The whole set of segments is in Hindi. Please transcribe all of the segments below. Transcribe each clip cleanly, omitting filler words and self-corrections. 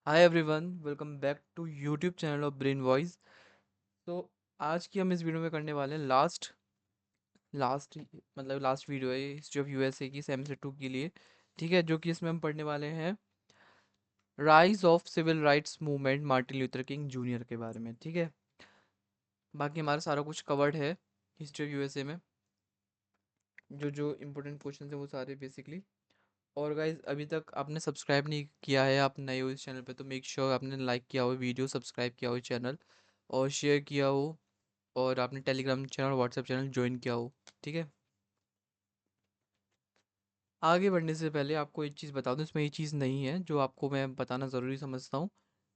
Hi everyone, welcome back to YouTube channel of Brain Voice. तो आज की हम इस वीडियो में करने वाले हैं लास्ट लास्ट मतलब लास्ट वीडियो है हिस्ट्री ऑफ यूएसए की सेमेस्टर 2 के लिए। ठीक है, जो कि इसमें हम पढ़ने वाले हैं rise of civil rights movement Martin Luther King Junior के बारे में। ठीक है, बाकी हमारा सारा कुछ कवर्ड है हिस्ट्री ऑफ यूएसए में, जो जो इम्पोर्टेंट क्वेश्चन है वो सारे बेसिकली। और गाइज, अभी तक आपने सब्सक्राइब नहीं किया है, आप नए हो इस चैनल पे, तो मेक श्योर आपने लाइक किया हो वीडियो, सब्सक्राइब किया हो चैनल और शेयर किया हो, और आपने टेलीग्राम चैनल और व्हाट्सएप चैनल ज्वाइन किया हो। ठीक है, आगे बढ़ने से पहले आपको एक चीज़ बता दूं, इसमें ये चीज़ नहीं है जो आपको मैं बताना ज़रूरी समझता हूँ।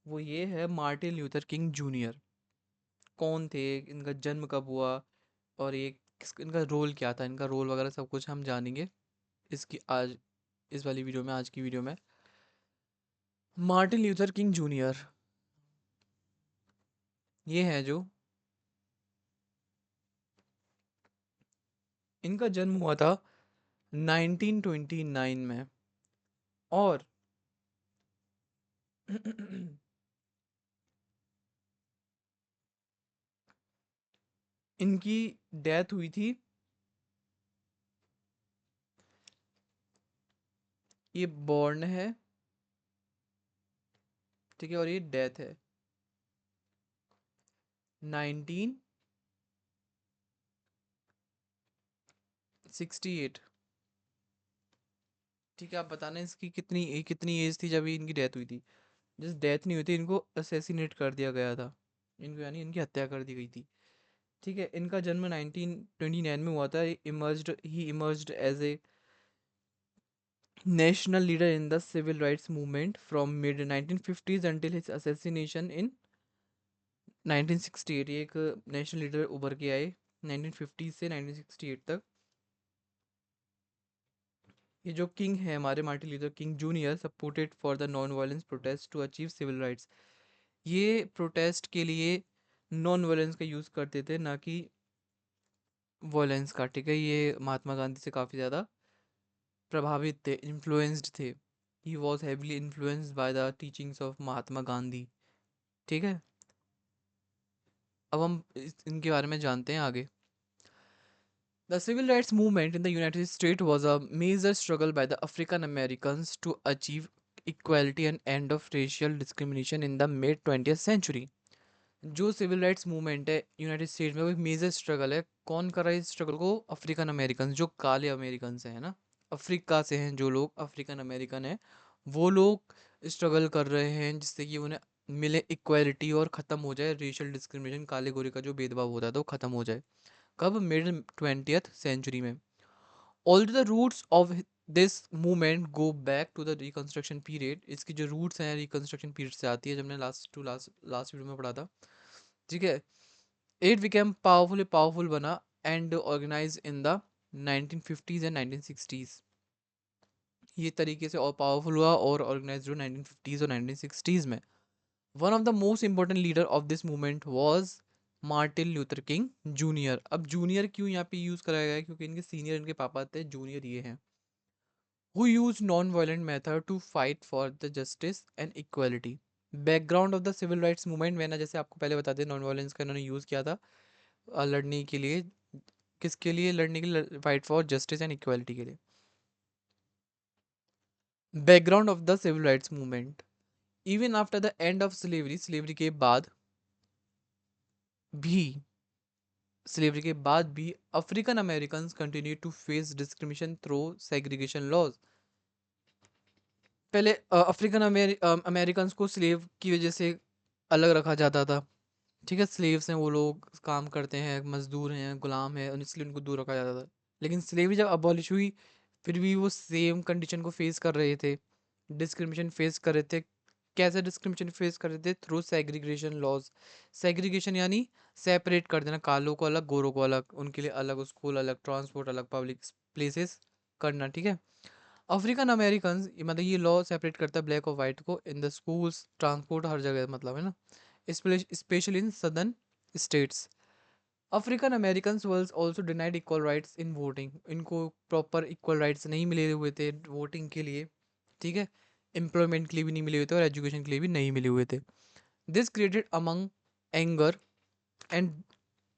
वो ये है मार्टिन ल्यूथर किंग जूनियर कौन थे, इनका जन्म कब हुआ, और ये इनका रोल क्या था, इनका रोल वगैरह सब कुछ हम जानेंगे इसकी आज इस वाली वीडियो में, आज की वीडियो में। मार्टिन ल्यूथर किंग जूनियर ये है जो, इनका जन्म हुआ था 1929 में, और इनकी डेथ हुई थी, ये बॉर्न है, ठीक है, और ये डेथ है 1968। ठीक है, आप बताना इसकी कितनी एज थी जब इनकी डेथ हुई थी। जिस डेथ नहीं हुई थी, इनको असेसिनेट कर दिया गया था, इनको यानी इनकी हत्या कर दी गई थी। ठीक है, इनका जन्म 1929 में हुआ था। He emerged as a national leader in the civil rights movement from mid 1950s until his assassination in 1968। ये एक नेशनल लीडर उभर के आए 1950 से 1968 तक। ये जो किंग है हमारे Martin Luther King Junior supported for the non violence protest to achieve civil rights. ये प्रोटेस्ट के लिए नॉन वायलेंस का यूज़ करते थे, ना कि वायलेंस का। ठीक है, ये महात्मा गांधी से काफ़ी ज़्यादा प्रभावित थे, इन्फ्लुएंस्ड थे। He was heavily influenced by the teachings of Mahatma Gandhi. ठीक है, अब हम इनके बारे में जानते हैं आगे। The civil rights movement in the United States was a major struggle by the African Americans to achieve equality and end of racial discrimination in the mid 20th century। जो सिविल राइट्स मूवमेंट है यूनाइटेड स्टेट में, वो एक मेजर स्ट्रगल है। कौन कर रहा है इस स्ट्रगल को? अफ्रीकन अमेरिकन, जो काले अमेरिकन हैं, है ना, अफ्रीका से हैं जो लोग अफ्रीकन अमेरिकन हैं, वो लोग स्ट्रगल कर रहे हैं जिससे कि उन्हें मिले इक्वालिटी और ख़त्म हो जाए रेशियल डिस्क्रिमिनेशन, काले गोरे का जो भेदभाव होता है तो ख़त्म हो जाए। कब? मिड 20th सेंचुरी में। Although the roots of this movement go back to the reconstruction period. इसकी जो रूट्स हैं रिकंस्ट्रक्शन पीरियड से आती है, जब हमने लास्ट वीडियो में पढ़ा था। ठीक है, इट बिकेम पावरफुल बना and organize in the 1950s and 1960s। ये तरीके से और पावरफुल हुआ और ऑर्गेनाइज हुआ 1950s और 1960s में। One of the most important leader of this movement was Martin Luther King junior. अब जूनियर क्यों यहाँ पे यूज़ कराया गया है? क्योंकि इनके सीनियर इनके पापा थे, जूनियर ये हैं। Who use non violent method to fight for the justice and equality. Background of the civil rights movement, मैंने जैसे आपको पहले बता दिया, नॉन वायलेंस का इन्होंने यूज़ किया था लड़ने के लिए। किसके लिए लड़ने के लिए? Fight for justice and equality के लिए। Background of the civil rights movement, even after the end of slavery, भी स्लेवरी के बाद भी African American continue to face discrimination through segregation laws. पहले अफ्रीकन अमेरिकन को स्लेव की वजह से अलग रखा जाता था। ठीक है, स्लेव्स हैं, वो लोग काम करते हैं, मजदूर हैं, गुलाम हैं, और इसलिए उनको दूर रखा जाता था। लेकिन स्लेवरी जब अबॉलिश हुई, फिर भी वो सेम कंडीशन को फेस कर रहे थे, डिस्क्रिमिनेशन फेस कर रहे थे। कैसे डिस्क्रिमिनेशन फेस कर रहे थे? Through segregation laws. सेग्रीगेशन यानी सेपरेट कर देना, कालों को अलग, गोरों को अलग, उनके लिए अलग स्कूल, अलग ट्रांसपोर्ट, अलग पब्लिक प्लेसेस करना। ठीक है, अफ्रीकन अमेरिकन मतलब ये लॉ सेपरेट करता है ब्लैक और वाइट को इन द स्कूल्स, ट्रांसपोर्ट, हर जगह, मतलब है ना, specially in southern states. African American whorls also denied equal rights in voting. इनको प्रॉपर इक्वल राइट्स नहीं मिले हुए थे वोटिंग के लिए। ठीक है, एम्प्लॉयमेंट के लिए भी नहीं मिले हुए थे और एजुकेशन के लिए भी नहीं मिले हुए थे। This created among anger and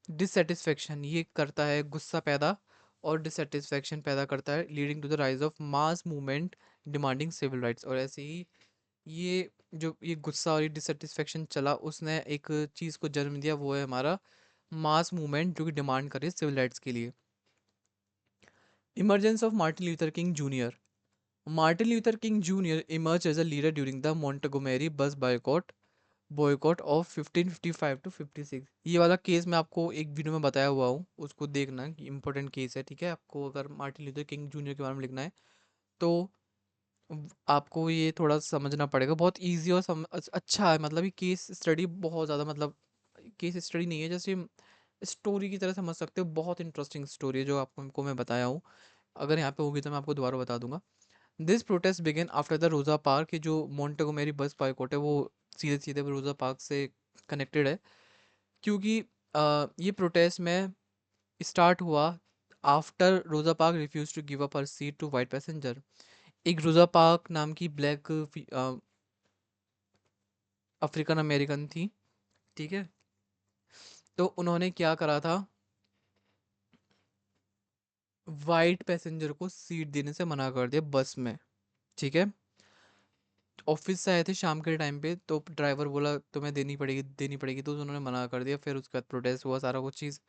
dissatisfaction, ये करता है गुस्सा पैदा और डिससेटिस्फेक्शन पैदा करता है, leading to the rise of mass movement demanding civil rights. और ऐसे ही ये जो ये गुस्सा और ये डिससेटिस्फेक्शन चला, उसने एक चीज़ को जन्म दिया, वो है हमारा मास मूवमेंट जो कि डिमांड करे सिविल राइट्स के लिए। Emergence of Martin Luther King junior. Martin Luther King junior emerge as a leader during the Montgomery bus boycott of 1555 to 56। ये वाला केस मैं आपको एक वीडियो में बताया हुआ हूँ, उसको देखना कि इंपॉर्टेंट केस है, ठीक है। आपको अगर मार्टिन ल्यूथर किंग जूनियर के बारे में लिखना है तो आपको ये थोड़ा समझना पड़ेगा। बहुत इजी और अच्छा है, मतलब ये केस स्टडी बहुत ज़्यादा, मतलब केस स्टडी नहीं है, जैसे स्टोरी की तरह समझ सकते हो। बहुत इंटरेस्टिंग स्टोरी है जो आपको मैं बताया हूँ। अगर यहाँ पे होगी तो मैं आपको दोबारा बता दूंगा। This protest began after the Rosa Park, की जो मोंटेगोमेरी बस बायकॉट है वो सीधे सीधे रोज़ा पार्क से कनेक्टेड है, क्योंकि ये प्रोटेस्ट में स्टार्ट हुआ after Rosa Park refuse to give up her seat to white passenger. एक रोज़ा पार्क नाम की ब्लैक अफ्रीकन अमेरिकन थी, ठीक है। तो उन्होंने क्या करा था, वाइट पैसेंजर को सीट देने से मना कर दिया बस में, ठीक है। ऑफिस से आए थे शाम के टाइम पे, तो ड्राइवर बोला तुम्हें देनी पड़ेगी, तो उन्होंने मना कर दिया। फिर उसके बाद प्रोटेस्ट हुआ, सारा कुछ चीज़।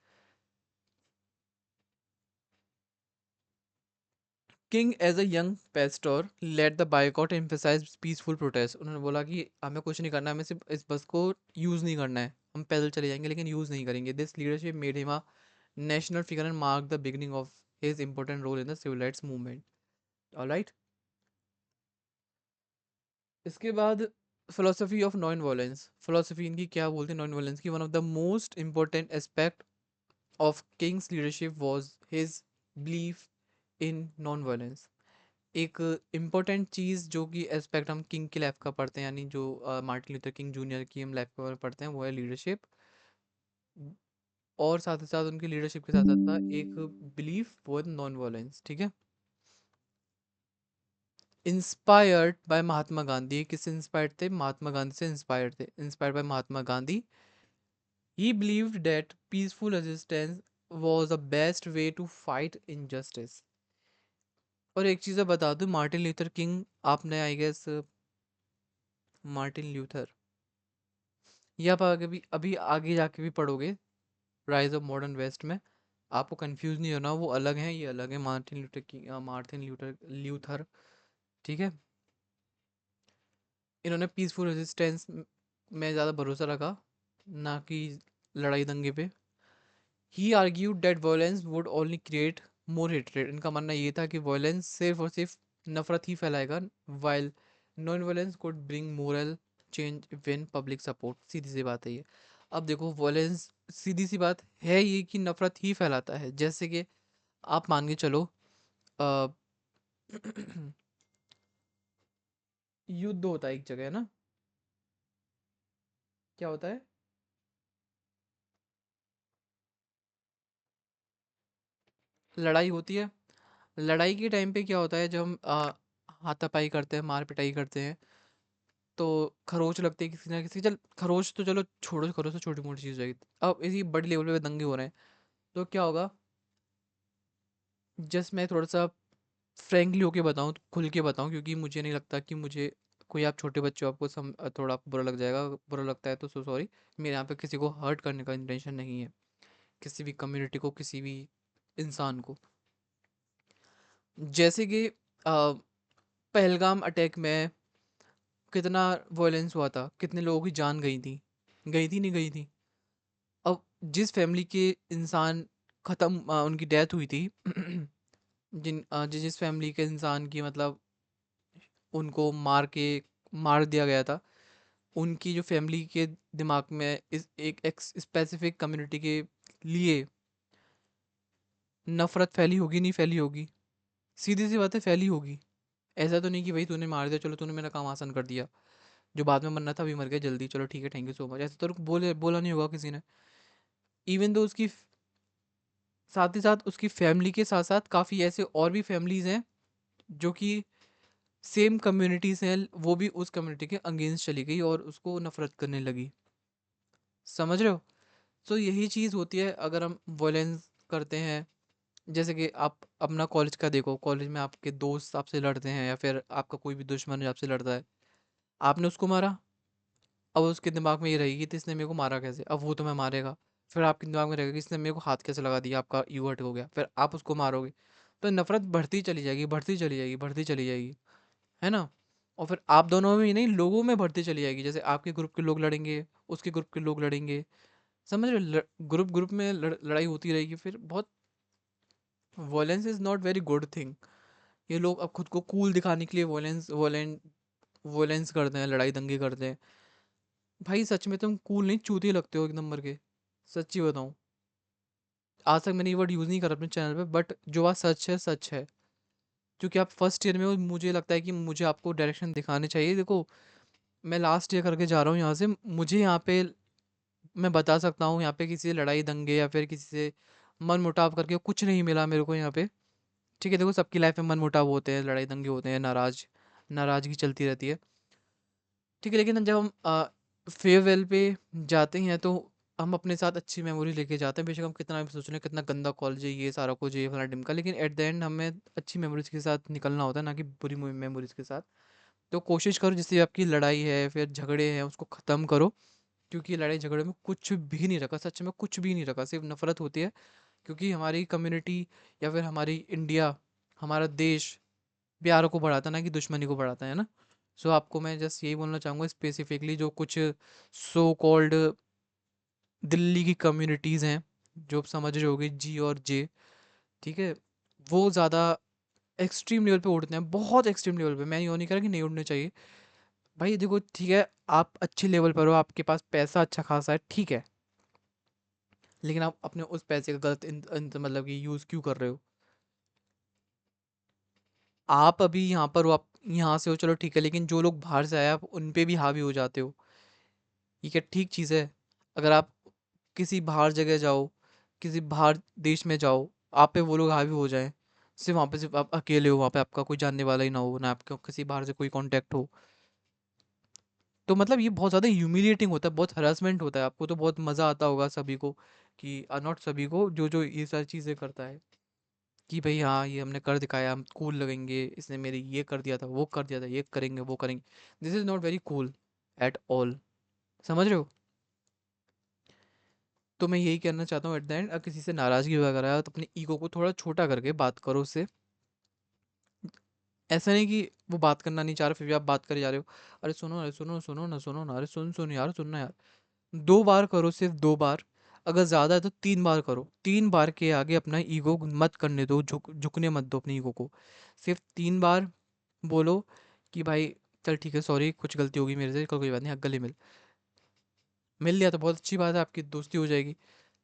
King as a young pastor led the boycott emphasise peaceful protest. उन्होंने बोला कि हमें कुछ नहीं करना है, हमें सिर्फ इस बस को यूज़ नहीं करना है, हम पैदल चले जाएंगे लेकिन यूज़ नहीं करेंगे। This leadership made him a national figure and mark the beginning of his important role in the civil rights movement. Alright, इसके बाद philosophy of non violence. Philosophy इनकी क्या बोलते हैं नॉन वायलेंस की। One of the most important aspect of King's leadership was his belief in non violence. एक इम्पोर्टेंट चीज़ जो कि एस्पेक्ट हम किंग की लाइफ का पढ़ते हैं, यानी जो मार्टिन लूथर किंग जूनियर की हम लाइफ के बारे में पढ़ते हैं, वो है लीडरशिप। और साथ ही साथ उनकी लीडरशिप के साथ साथ था एक बिलीफ, वो है नॉन वायलेंस, ठीक है। इंस्पायर्ड बाय महात्मा गांधी, किससे इंस्पायर्ड थे, महात्मा गांधी से इंस्पायर्ड थे, inspired by Mahatma Gandhi. He believed that peaceful resistance was the best way to fight injustice. और एक चीज़ बता दूं, मार्टिन ल्यूथर किंग, आपने आई गेस मार्टिन ल्यूथर, ये आप आगे भी अभी आगे जाके भी पढ़ोगे राइज ऑफ मॉडर्न वेस्ट में, आपको कंफ्यूज नहीं होना, वो अलग हैं ये अलग है। मार्टिन ल्यूथर की मार्टिन ल्यूथर ल्यूथर, ठीक है। इन्होंने पीसफुल रेजिस्टेंस में ज़्यादा भरोसा रखा, ना कि लड़ाई दंगे पे। He argued that violence would only create more hatred. इनका मानना ये था कि वायलेंस सिर्फ और सिर्फ नफरत ही फैलाएगा, while non violence could bring moral change when public support. सीधी सी बात है ये। अब देखो वायलेंस, सीधी सी बात है ये कि नफरत ही फैलाता है। जैसे कि आप मान के चलो अ, युद्ध होता है एक जगह, है ना, क्या होता है, लड़ाई होती है। लड़ाई के टाइम पे क्या होता है, जब हम हाथापाई करते हैं, मार पिटाई करते हैं, तो खरोच लगती है किसी ना किसी। चल खरोच तो चलो छोड़ो, खरोच तो छोटी मोटी चीज़ है। अब इसी बड़ी लेवल पे दंगे हो रहे हैं, तो क्या होगा, जस्ट मैं थोड़ा सा फ्रेंकली होके बताऊँ, खुल के बताऊँ, क्योंकि मुझे नहीं लगता कि मुझे कोई, आप छोटे बच्चे हो, आपको थोड़ा आपको बुरा लग जाएगा। बुरा लगता है तो सो सॉरी। मेरे यहाँ पे किसी को हर्ट करने का इंटेंशन नहीं है, किसी भी कम्युनिटी को, किसी भी इंसान को। जैसे कि पहलगाम अटैक में कितना वायलेंस हुआ था, कितने लोगों की जान गई थी, गई थी नहीं गई थी। अब जिस फैमिली के इंसान ख़त्म, उनकी डेथ हुई थी जिस फैमिली के इंसान की, मतलब उनको मार दिया गया था, उनकी जो फैमिली के दिमाग में इस एक स्पेसिफिक कम्युनिटी के लिए नफ़रत फैली होगी, नहीं फैली होगी, सीधी सी बात है, फैली होगी। ऐसा तो नहीं कि भाई तूने मार दिया, चलो तूने मेरा काम आसान कर दिया, जो बाद में मरना था अभी मर गया जल्दी, चलो ठीक है थैंक यू सो मच, ऐसा तो बोला नहीं होगा किसी ने। इवन तो उसकी साथ ही साथ उसकी फैमिली के साथ साथ काफ़ी ऐसे और भी फैमिलीज़ हैं जो कि सेम कम्युनिटी से वो भी उस कम्युनिटी के अगेंस्ट चली गई और उसको नफरत करने लगी। समझ रहे हो? तो यही चीज़ होती है अगर हम वॉयलेंस करते हैं। जैसे कि आप अपना कॉलेज का देखो, कॉलेज में आपके दोस्त आपसे लड़ते हैं या फिर आपका कोई भी दुश्मन है आपसे लड़ता है, आपने उसको मारा, अब उसके दिमाग में ये रहेगी कि इसने मेरे को मारा कैसे, अब वो तुम्हें मारेगा। फिर आपके दिमाग में रहेगा कि इसने मेरे को हाथ कैसे लगा दिया, आपका ईगो हर्ट हो गया, फिर आप उसको मारोगे। तो नफरत बढ़ती चली जाएगी, बढ़ती चली जाएगी, बढ़ती चली जाएगी, है ना? और फिर आप दोनों में ही नहीं, लोगों में बढ़ती चली जाएगी। जैसे आपके ग्रुप के लोग लड़ेंगे, उसके ग्रुप के लोग लड़ेंगे, समझ रहे हो? ग्रुप ग्रुप में लड़ाई होती रहेगी, फिर बहुत violence is not very good thing. ये लोग अब खुद को कूल दिखाने के लिए वॉयलेंस करते हैं, लड़ाई दंगे करते हैं। भाई सच में तुम कूल नहीं, चूतिए लगते हो एक नंबर के। सच्ची बताऊं, आज तक मैंने ये वर्ड यूज़ नहीं करा अपने चैनल पे, बट जो बात सच है सच है। क्योंकि आप फर्स्ट ईयर में हो, मुझे लगता है कि मुझे आपको डायरेक्शन दिखाने चाहिए। देखो, मैं लास्ट ईयर करके जा रहा हूँ यहाँ से, मुझे यहाँ पे मैं बता सकता हूँ यहाँ पे किसी से लड़ाई दंगे या फिर किसी से मन मुटाव करके कुछ नहीं मिला मेरे को यहाँ पे। ठीक है, देखो सबकी लाइफ में मन मुटाव होते हैं, लड़ाई दंगे होते हैं, नाराज़गी चलती रहती है। ठीक है, लेकिन जब हम फेयरवेल पे जाते हैं तो हम अपने साथ अच्छी मेमोरी लेके जाते हैं। बेशक हम कितना भी सोच रहे हैं कितना गंदा कॉलेज है, ये सारा कुछ, ये फलाना ढिमका, लेकिन एट द एंड हमें अच्छी मेमोरीज के साथ निकलना होता है, ना कि बुरी मेमोरीज के साथ। तो कोशिश करो जिससे आपकी लड़ाई है फिर झगड़े हैं उसको ख़त्म करो। क्योंकि लड़ाई झगड़े में कुछ भी नहीं रखा, सच में कुछ भी नहीं रखा, सिर्फ नफरत होती है। क्योंकि हमारी कम्युनिटी या फिर हमारी इंडिया, हमारा देश प्यार को बढ़ाता है, ना कि दुश्मनी को बढ़ाता है ना। सो आपको मैं जस्ट यही बोलना चाहूँगा, स्पेसिफिकली जो कुछ सो कॉल्ड दिल्ली की कम्युनिटीज़ हैं, जो आप समझ रहे होगे, जी और जे, ठीक है, वो ज़्यादा एक्सट्रीम लेवल पे उड़ते हैं, बहुत एक्सट्रीम लेवल पे। मैं ये नहीं कह रहा कि नहीं उड़ने चाहिए। भाई देखो ठीक है, आप अच्छे लेवल पर हो, आपके पास पैसा अच्छा खासा है, ठीक है, लेकिन आप अपने उस पैसे का गलत मतलब कि यूज़ क्यों कर रहे हो? आप अभी यहाँ पर हो, आप यहाँ से हो, चलो ठीक है, लेकिन जो लोग बाहर से आए आप उन पे भी हावी हो जाते हो। ये क्या ठीक चीज़ है? अगर आप किसी बाहर जगह जाओ, किसी बाहर देश में जाओ, आप पे वो लोग हावी हो जाएँ, सिर्फ़ वहाँ पे सिर्फ़ आप अकेले हो, वहाँ पे आपका कोई जानने वाला ही ना हो, ना आपका किसी बाहर से कोई कॉन्टैक्ट हो, तो मतलब ये बहुत ज़्यादा ह्यूमिलिएटिंग होता है, बहुत हरासमेंट होता है। आपको तो बहुत मज़ा आता होगा सभी को कि नॉट सभी को, जो ये सारी चीज़ें करता है कि भई हाँ, ये हमने कर दिखाया, हम कूल लगेंगे, इसने मेरे ये कर दिया था, वो कर दिया था, ये करेंगे, वो करेंगे। This is not very cool at all. समझ रहे हो? तो मैं यही कहना चाहता हूँ एट द एंड, किसी से नाराज़गी वगैरह है तो अपने ईगो को थोड़ा छोटा करके बात करो उससे। ऐसा नहीं कि वो बात करना नहीं चाह रहा फिर भी आप बात करे जा रहे हो। अरे सुनो सुनो ना, सुनो ना, अरे सुन यार, सुनना यार। 2 बार करो, सिर्फ़ 2 बार। अगर ज़्यादा है तो 3 बार करो। 3 बार के आगे अपना ईगो मत करने दो, झुकने मत दो अपने ईगो को। सिर्फ़ 3 बार बोलो कि भाई चल ठीक है, सॉरी, कुछ गलती हो गई मेरे से, कोई बात नहीं, गले मिल लिया तो बहुत अच्छी बात है, आपकी दोस्ती हो जाएगी।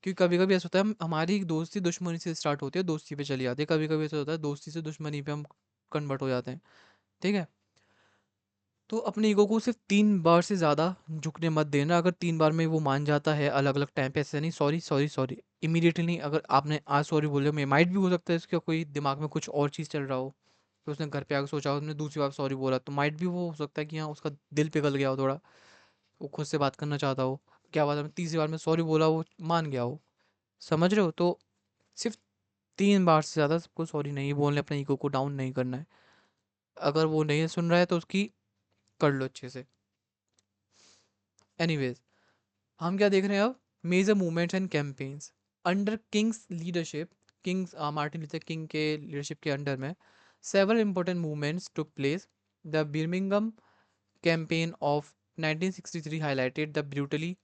क्योंकि कभी-कभी ऐसा होता है, हम हमारी दोस्ती दुश्मनी से स्टार्ट होती है, दोस्ती पे चली जाती है। कभी-कभी ऐसा होता है दोस्ती से दुश्मनी पे हम कन्वर्ट हो जाते हैं, ठीक है? तो अपने ईगो को सिर्फ़ 3 बार से ज़्यादा झुकने मत देना। अगर 3 बार में वो मान जाता है अलग-अलग टाइम पे, ऐसे नहीं सॉरी, सॉरी, सॉरी, इमीडिएटली नहीं। अगर आपने आज सॉरी बोले, में माइट भी हो सकता है इसका कोई दिमाग में कुछ और चीज़ चल रहा हो। फिर उसने घर पे आके सोचा, उसने दूसरी बार सॉरी बोला, तो माइट भी वो हो सकता है कि हाँ, उसका दिल पिघल गया हो थोड़ा, वो खुद से बात करना चाहता हो। क्या पता मैं तीसरी बार में सॉरी बोला, वो मान गया हो। समझ रहे हो? तो सिर्फ़ 3 बार से ज़्यादा सबको सॉरी नहीं बोलना, अपने ईगो को डाउन नहीं करना है। अगर वो नहीं सुन रहा है तो उसकी कर लो अच्छे से। एनीवेज़, हम क्या देख रहे हैं अब? Major movements and campaigns under King's leadership. Martin Luther King के लीडरशिप के अंडर में several important movements took place. The Birmingham campaign of 1963 highlighted the brutality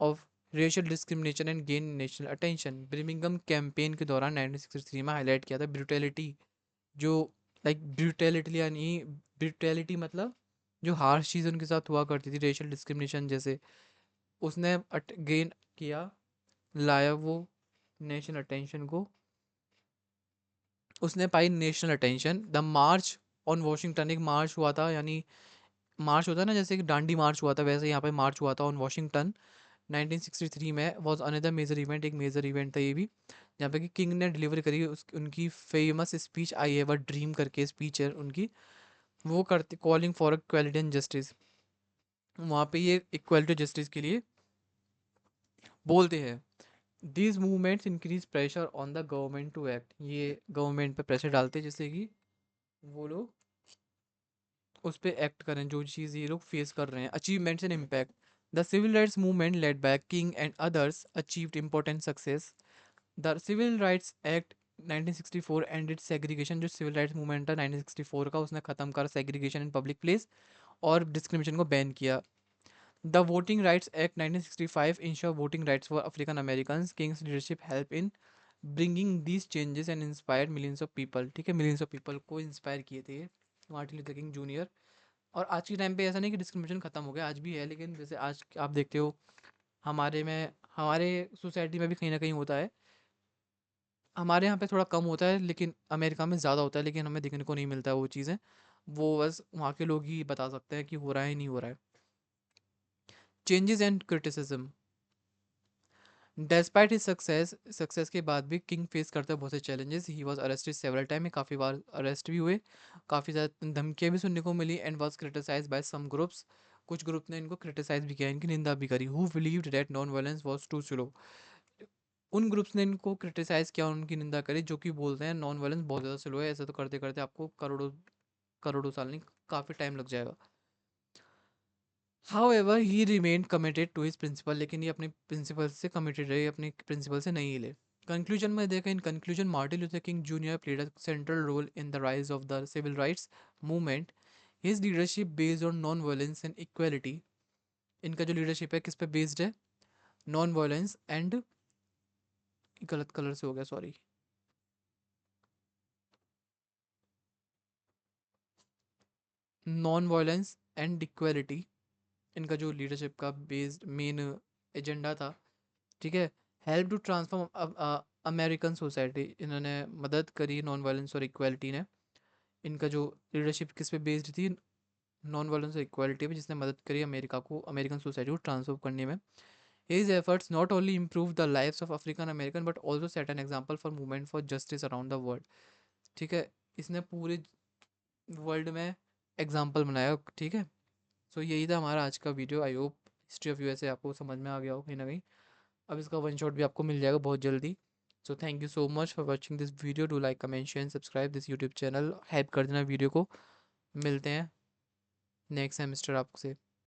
of racial discrimination and gain national attention. Birmingham campaign के दौरान 1963 में हाईलाइट किया था ब्रूटैलिटी, जो लाइक ब्रूटैलिटी यानी ब्रूटैलिटी मतलब जो हार्श चीज़ उनके साथ हुआ करती थी, रेशियल डिस्क्रिमिनेशन जैसे, उसने गेन किया, लाया वो नेशनल अटेंशन को, उसने पाई national attention. The march on Washington, एक मार्च हुआ था, यानी मार्च होता है ना, जैसे कि दांडी मार्च हुआ था, वैसे यहाँ पे मार्च हुआ था ऑन वॉशिंगटन 1963 में। वाज अनदर मेजर इवेंट, एक मेजर इवेंट था ये भी, जहाँ पे कि किंग ने डिलीवर करी उनकी famous speech, I have a dream करके स्पीच है उनकी। वो करते calling for equality and justice, वहाँ पे ये इक्वालिटी जस्टिस के लिए बोलते हैं। These movements increase pressure on the government to act, ये गवर्नमेंट पे प्रेशर डालते हैं जिससे कि वो लोग उस पर एक्ट करें जो चीज़ ये लोग फेस कर रहे हैं। Achievements and impact, the civil rights movement led by King and others achieved important success. The civil Rights Act 1964 ended segregation, जो सिविल राइट्स मूवमेंट था 1964 का, उसने ख़त्म कर सेग्रीगेशन इन पब्लिक प्लेस और डिस्क्रिमिनेशन को बैन किया। The Voting Rights Act 1965 ensure voting rights for African American, King's leadership help in bringing these changes and inspired millions of people. ठीक है, मिलियंस ऑफ पीपल को इंस्पायर किए थे मार्टिन लूथर किंग जूनियर। और आज के टाइम पे ऐसा नहीं कि डिस्क्रिमिनेशन खत्म हो गया, आज भी है, लेकिन जैसे आज आप देखते हो हमारे सोसाइटी में भी कहीं ना कहीं होता है। हमारे यहाँ पे थोड़ा कम होता है लेकिन अमेरिका में ज़्यादा होता है, लेकिन हमें देखने को नहीं मिलता है वो चीज़ें। वो बस वहाँ के लोग ही बता सकते हैं कि हो रहा है नहीं हो रहा है। Changes and criticism, despite his success के बाद भी किंग फेस करता है बहुत से challenges. He was arrested several time, काफ़ी बार अरेस्ट भी हुए, काफ़ी ज़्यादा धमकियाँ भी सुनने को मिली, and was criticize by some groups, कुछ ग्रुप ने इनको क्रिटिसाइज भी किया, इनकी निंदा भी करी। Who believed that non violence was too slow, उन ग्रुप्स ने इनको क्रिटिसाइज किया, उनकी निंदा करी जो कि बोलते हैं नॉन वायलेंस बहुत ज़्यादा स्लो है, ऐसा तो करते करते आपको करोड़ों करोड़ों साल नहीं, काफ़ी टाइम लग जाएगा। However, he remained committed to his principle, लेकिन ये अपने प्रिंसिपल से कमिटेड रहे, अपने प्रिंसिपल से नहीं हिले। कंक्लूजन में देखा, in conclusion Martin Luther King Junior played a central role in the rise of the civil rights movement. His leadership based on non violence and equality, इनका जो लीडरशिप है किस पे बेस्ड है, नॉन वायलेंस एंड, गलत कलर से हो गया sorry, non violence and equality, इनका जो लीडरशिप का बेस्ड मेन एजेंडा था। ठीक है, help to transform American society, इन्होंने मदद करी नॉन वायलेंस और इक्वालिटी ने। इनका जो लीडरशिप किस पे बेस्ड थी, नॉन वायलेंस और इक्वालिटी पे, जिसने मदद करी अमेरिका को, अमेरिकन सोसाइटी को ट्रांसफॉर्म करने में। His efforts not only improve the lives of African American but also set an example for movement for justice around the world. ठीक है, इसने पूरे वर्ल्ड में एग्जाम्पल बनाया। ठीक है, सो यही था हमारा आज का video. I hope history of USA आपको समझ में आ गया हो कहीं ना कहीं। अब इसका वन शॉट भी आपको मिल जाएगा बहुत जल्दी। So thank you so much for watching this video, do like comment share subscribe this YouTube channel, help कर देना वीडियो को। मिलते हैं नेक्स्ट सेमेस्टर आपसे।